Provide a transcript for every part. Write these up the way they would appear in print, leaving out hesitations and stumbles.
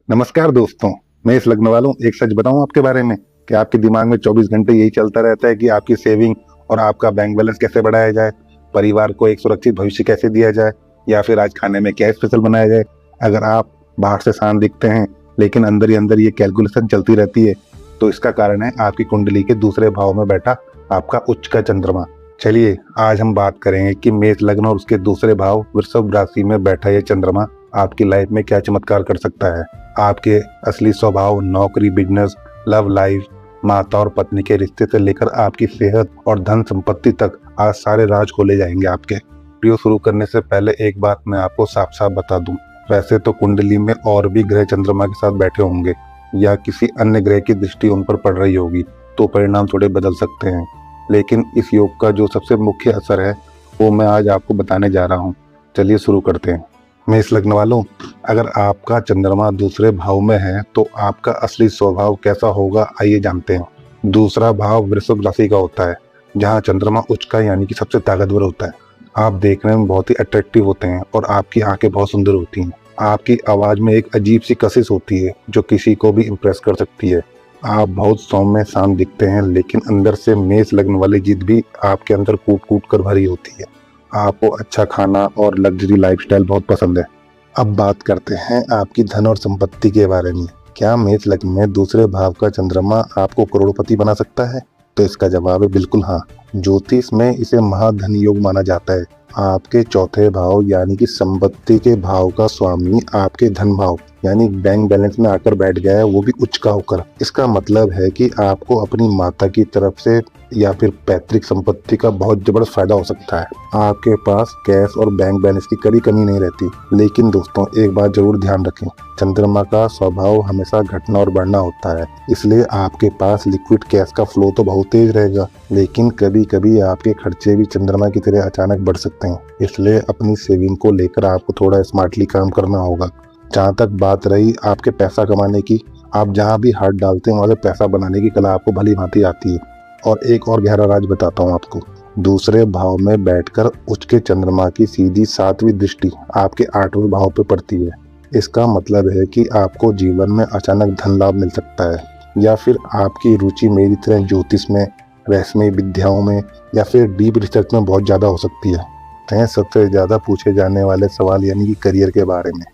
नमस्कार दोस्तों। मैं इस लग्न वालों एक सच बताऊं आपके बारे में कि आपके दिमाग में 24 घंटे यही चलता रहता है कि आपकी सेविंग और आपका बैंक बैलेंस कैसे बढ़ाया जाए, परिवार को एक सुरक्षित भविष्य कैसे दिया जाए, या फिर आज खाने में क्या स्पेशल बनाया जाए। अगर आप बाहर से शांत दिखते हैं लेकिन अंदर ही अंदर ये कैलकुलेशन चलती रहती है, तो इसका कारण है आपकी कुंडली के दूसरे भाव में बैठा आपका उच्च का चंद्रमा। चलिए आज हम बात करेंगे कि मेष लग्न और उसके दूसरे भाव वृषभ राशि में बैठा ये चंद्रमा आपकी लाइफ में क्या चमत्कार कर सकता है। आपके असली स्वभाव, नौकरी, बिजनेस, लव लाइफ, माता और पत्नी के रिश्ते से लेकर आपकी सेहत और धन संपत्ति तक आज सारे राज खोले जाएंगे आपके। वीडियो शुरू करने से पहले एक बात मैं आपको साफ साफ बता दूं, वैसे तो कुंडली में और भी ग्रह चंद्रमा के साथ बैठे होंगे या किसी अन्य ग्रह की दृष्टि उन पर पड़ रही होगी तो परिणाम थोड़े बदल सकते हैं, लेकिन इस योग का जो सबसे मुख्य असर है वो मैं आज आपको बताने जा रहा हूँ। चलिए शुरू करते हैं। मेष लग्न वालों, अगर आपका चंद्रमा दूसरे भाव में है तो आपका असली स्वभाव कैसा होगा आइए जानते हैं। दूसरा भाव वृषभ राशि का होता है जहां चंद्रमा उच्च का यानी कि सबसे ताकतवर होता है। आप देखने में बहुत ही अट्रैक्टिव होते हैं और आपकी आंखें बहुत सुंदर होती हैं। आपकी आवाज में एक अजीब सी कशिश होती है जो किसी को भी इम्प्रेस कर सकती है। आप बहुत सौम्य शांत दिखते हैं लेकिन अंदर से मेष लग्न वाली जिद भी आपके अंदर कूट कूट कर भरी होती है। आपको अच्छा खाना और लग्जरी लाइफस्टाइल बहुत पसंद है। अब बात करते हैं आपकी धन और संपत्ति के बारे में। क्या मेष लग्न में दूसरे भाव का चंद्रमा आपको करोड़पति बना सकता है? तो इसका जवाब है बिल्कुल हाँ। ज्योतिष में इसे महाधन योग माना जाता है। आपके चौथे भाव यानी कि संपत्ति के भाव का स्वामी आपके धन भाव यानी बैंक बैलेंस में आकर बैठ गया है, वो भी उच्च का होकर। इसका मतलब है कि आपको अपनी माता की तरफ से या फिर पैतृक संपत्ति का बहुत जबरदस्त फायदा हो सकता है। आपके पास कैश और बैंक बैलेंस की कड़ी कमी नहीं रहती। लेकिन दोस्तों एक बात जरूर ध्यान रखें, चंद्रमा का स्वभाव हमेशा घटना और बढ़ना होता है, इसलिए आपके पास लिक्विड कैश का फ्लो तो बहुत तेज रहेगा, लेकिन कभी कभी आपके खर्चे भी चंद्रमा की तरह अचानक बढ़ सकते हैं। इसलिए अपनी सेविंग को लेकर आपको थोड़ा स्मार्टली काम करना होगा। जहाँ तक बात रही आपके पैसा कमाने की, आप जहाँ भी हाथ डालते हैं वहाँ से पैसा बनाने की कला आपको भली भांति आती है। और एक और गहरा राज बताता हूँ आपको, दूसरे भाव में बैठकर उच्च के चंद्रमा की सीधी 7वीं दृष्टि आपके 8वें भाव पे पड़ती है। इसका मतलब है कि आपको जीवन में अचानक धन लाभ मिल सकता है, या फिर आपकी रुचि मेरी तरह ज्योतिष में, रहस्यमय विद्याओं में या फिर डीप रिसर्च में बहुत ज़्यादा हो सकती है। सबसे ज़्यादा पूछे जाने वाले सवाल यानी कि करियर के बारे में।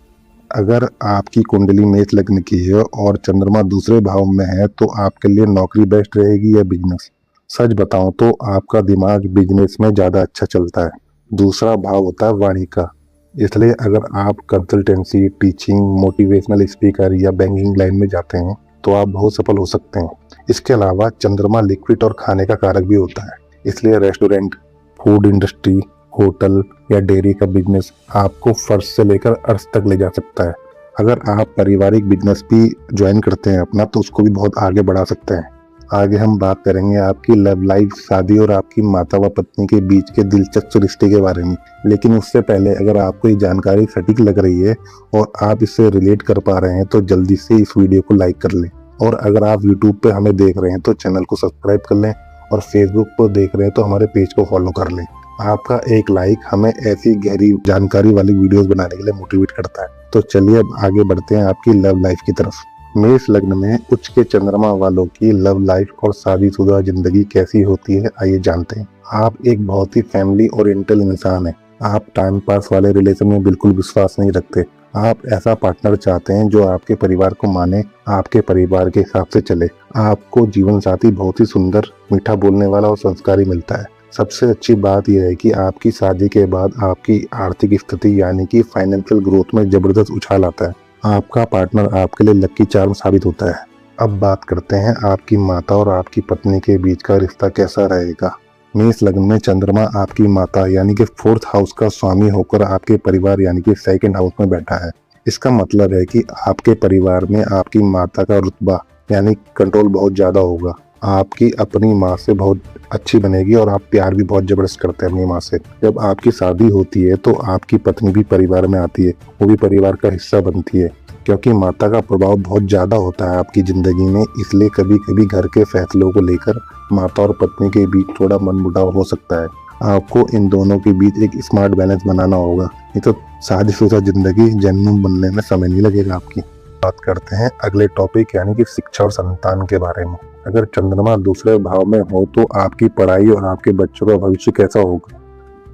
अगर आपकी कुंडली मेष लग्न की है और चंद्रमा दूसरे भाव में है तो आपके लिए नौकरी बेस्ट रहेगी या बिजनेस? सच बताऊं तो आपका दिमाग बिजनेस में ज़्यादा अच्छा चलता है। दूसरा भाव होता है वाणी का, इसलिए अगर आप कंसल्टेंसी, टीचिंग, मोटिवेशनल स्पीकर या बैंकिंग लाइन में जाते हैं तो आप बहुत सफल हो सकते हैं। इसके अलावा चंद्रमा लिक्विड और खाने का कारक भी होता है, इसलिए रेस्टोरेंट, फूड इंडस्ट्री, होटल या डेयरी का बिजनेस आपको फर्श से लेकर अर्श तक ले जा सकता है। अगर आप पारिवारिक बिजनेस भी ज्वाइन करते हैं अपना तो उसको भी बहुत आगे बढ़ा सकते हैं। आगे हम बात करेंगे आपकी लव लाइफ, शादी और आपकी माता व पत्नी के बीच के दिलचस्प रिश्ते के बारे में। लेकिन उससे पहले अगर आपको ये जानकारी सटीक लग रही है और आप इससे रिलेट कर पा रहे हैं तो जल्दी से इस वीडियो को लाइक कर लें। और अगर आप यूट्यूब पे हमें देख रहे हैं तो चैनल को सब्सक्राइब कर लें, और फेसबुक पर देख रहे हैं तो हमारे पेज को फॉलो कर लें। आपका एक लाइक हमें ऐसी गहरी जानकारी वाली वीडियोस बनाने के लिए मोटिवेट करता है। तो चलिए अब आगे बढ़ते हैं आपकी लव लाइफ की तरफ। मेष लग्न में उच्च के चंद्रमा वालों की लव लाइफ और शादीशुदा जिंदगी कैसी होती है आइए जानते हैं। आप एक बहुत ही फैमिली ओरिएंटल इंसान हैं। आप टाइम पास वाले रिलेशन में बिल्कुल विश्वास नहीं रखते। आप ऐसा पार्टनर चाहते हैं जो आपके परिवार को माने, आपके परिवार के हिसाब से चले। आपको जीवन साथी बहुत ही सुंदर, मीठा बोलने वाला और संस्कारी मिलता है। सबसे अच्छी बात यह है कि आपकी शादी के बाद आपकी आर्थिक स्थिति यानी कि फाइनेंशियल ग्रोथ में जबरदस्त उछाल आता है। आपका पार्टनर आपके लिए लकी चार्म साबित होता है। अब बात करते हैं आपकी माता और आपकी पत्नी के बीच का रिश्ता कैसा रहेगा। मेष लग्न में चंद्रमा आपकी माता यानी कि 4th हाउस का स्वामी होकर आपके परिवार यानी कि 2nd हाउस में बैठा है। इसका मतलब है कि आपके परिवार में आपकी माता का रुतबा यानी कंट्रोल बहुत ज्यादा होगा। आपकी अपनी माँ से बहुत अच्छी बनेगी और आप प्यार भी बहुत जबरदस्त करते हैं अपनी माँ से। जब आपकी शादी होती है तो आपकी पत्नी भी परिवार में आती है, वो भी परिवार का हिस्सा बनती है, क्योंकि माता का प्रभाव बहुत ज़्यादा होता है आपकी ज़िंदगी में। इसलिए कभी कभी घर के फैसलों को लेकर माता और पत्नी के बीच थोड़ा मनमुटाव हो सकता है। आपको इन दोनों के बीच एक स्मार्ट बैलेंस बनाना होगा, नहीं तो शादीशुदा जिंदगी जेन्युइन बनने में समय नहीं लगेगा आपकी। बात करते हैं अगले टॉपिक यानी कि शिक्षा और संतान के बारे में। अगर चंद्रमा दूसरे भाव में हो तो आपकी पढ़ाई और आपके बच्चों का भविष्य कैसा होगा।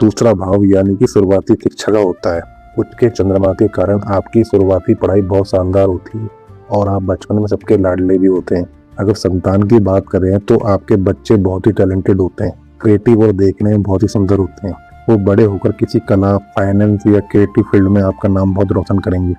दूसरा भाव यानी कि शुरुआती शिक्षा का होता है। उच्च के चंद्रमा के कारण आपकी शुरुआती पढ़ाई बहुत शानदार होती है और आप बचपन में सबके लाडले भी होते हैं। अगर संतान की बात करें तो आपके बच्चे बहुत ही टैलेंटेड होते हैं, क्रिएटिव और देखने में बहुत ही सुंदर होते हैं। वो बड़े होकर किसी कला, फाइनेंस या क्रिएटिव फील्ड में आपका नाम बहुत रोशन करेंगे।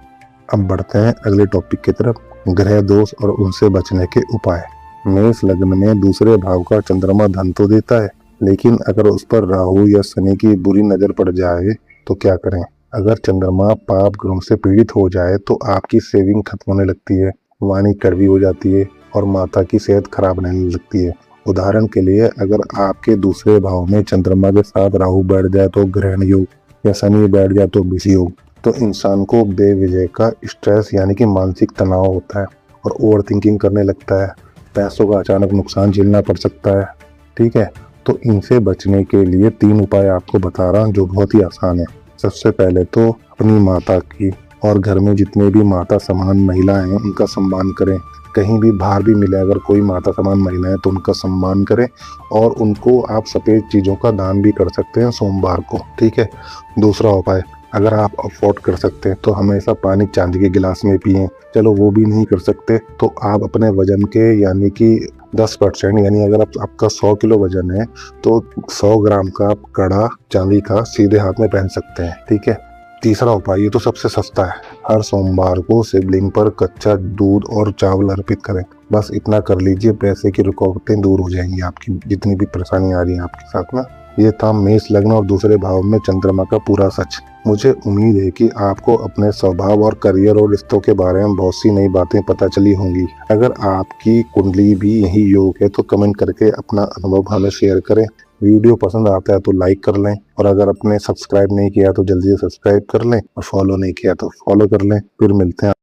अब बढ़ते हैं अगले टॉपिक की तरफ, ग्रह दोष और उनसे बचने के उपाय। मेष लग्न में दूसरे भाव का चंद्रमा धन तो देता है, लेकिन अगर उस पर राहु या शनि की बुरी नजर पड़ जाए तो क्या करें। अगर चंद्रमा पाप ग्रहों से पीड़ित हो जाए तो आपकी सेविंग खत्म होने लगती है, वाणी कड़वी हो जाती है और माता की सेहत खराब रहने लगती है। उदाहरण के लिए अगर आपके दूसरे भाव में चंद्रमा के साथ राहु बैठ जाए तो ग्रहण योग, या शनि बैठ जाए तो विष योग, तो इंसान को बेवजह का स्ट्रेस यानी कि मानसिक तनाव होता है और ओवर थिंकिंग करने लगता है। पैसों का अचानक नुकसान झेलना पड़ सकता है। ठीक है, तो इनसे बचने के लिए 3 उपाय आपको बता रहा हूँ जो बहुत ही आसान है। सबसे पहले तो अपनी माता की और घर में जितने भी माता समान महिलाएं हैं उनका सम्मान करें। कहीं भी बाहर भी मिले अगर कोई माता समान महिला है तो उनका सम्मान करें और उनको आप सफ़ेद चीज़ों का दान भी कर सकते हैं सोमवार को। ठीक है। दूसरा उपाय, अगर आप अफोर्ड कर सकते हैं तो हमेशा पानी चांदी के गिलास में पिएं। चलो वो भी नहीं कर सकते तो आप अपने वजन के यानी कि 10% यानी अगर आपका 100 किलो वजन है तो 100 ग्राम का आप कड़ा चांदी का सीधे हाथ में पहन सकते हैं। ठीक है। तीसरा उपाय, ये तो सबसे सस्ता है, हर सोमवार को शिवलिंग पर कच्चा दूध और चावल अर्पित करें। बस इतना कर लीजिए, पैसे की रुकावटें दूर हो जाएंगी, आपकी जितनी भी परेशानी आ रही है आपके साथ ना। ये था मेष लग्न और दूसरे भाव में चंद्रमा का पूरा सच। मुझे उम्मीद है कि आपको अपने स्वभाव और करियर और रिश्तों के बारे में बहुत सी नई बातें पता चली होंगी। अगर आपकी कुंडली भी यही योग है तो कमेंट करके अपना अनुभव हमें शेयर करें। वीडियो पसंद आता है तो लाइक कर लें और अगर आपने सब्सक्राइब नहीं किया तो जल्दी से सब्सक्राइब कर लें और फॉलो नहीं किया तो फॉलो कर लें। फिर मिलते हैं।